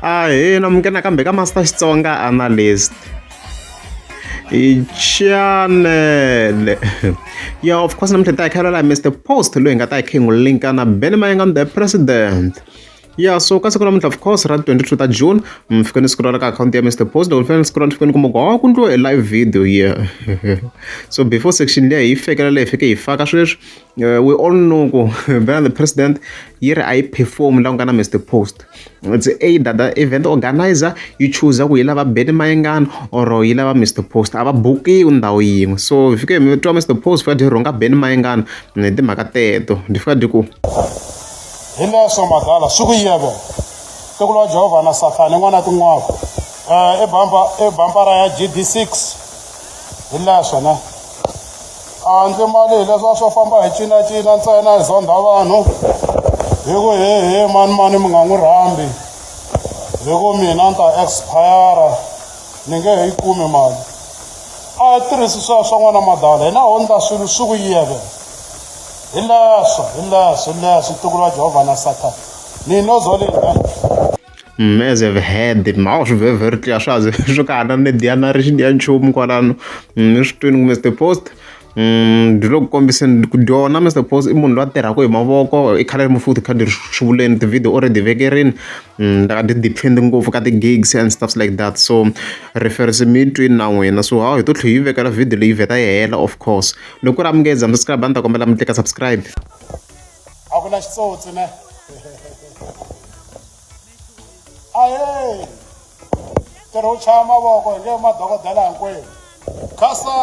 hina mungena kambe ka Master Xitsonga Analyst channel. Yeah, of course, namuntlha ta hi Mr. Post loyi nga ta hi kha hi n'wi linka na Benny Mayengani the president. Yeah, so ka siku namuntlha of course ra 22 ta June fika ni scroll ka account ya Mr. Post loko fika ni scroll fika ni kuma ku ku ndlo a live video here. So before section leyi hi fekela leyi fike hi faka sweswi we all know ku Benny the president yi ri a yi perform la ku nga na Mr. Post. It's either the event organizer yi choose ku yi lava Benny Mayengani or yi lava Mr. Post a va bukiwi ndhawu yin'we. So hi fike hi twa Mr. Post fika dyirhunga Benny Mayengani hi timhaka teto ndi fika dy ku hileswo madala swi ku yeve tekulu Jehovah na Sathane n'wana tin'wako ebambara ya GD6 hileswo ne a ndzi mali hileswo swo famba hi cinacina ntsena hi zonda vanhu hi ku he mani mi nga n'wi rhambi hi ku mina ni ta expire ni nge he yi kumi mali a hi tirhisi sweswo n'wana madala hina hundza swilo swi ku yeve hileswo tikulu Jehovah na Sathane ni nozolina as I've had it now very clear swo ka hana ni diana ri xi ya nchumu kwalano ni swi twini ku Mr. Post ndi lo ku kombiseni ku dyona Mr. Post I munhu loyi a tirhaka hi mavoko I khale mu futhi khadi swi vuleni ti-video already vekerini ndaka ti depend ngopfu ka ti-gigs and stuff like that. So reference mi twini na n'wina so hawu hi to tlhe hi vekela video leyi vheta yi hela of course loko ku ri a mi nge za mi subscribe a ni ta kombela mi teka subscribe a ku na xitsotsi ne aye tirho u chaya mavoko hi nge madokodela hinkwenu khasa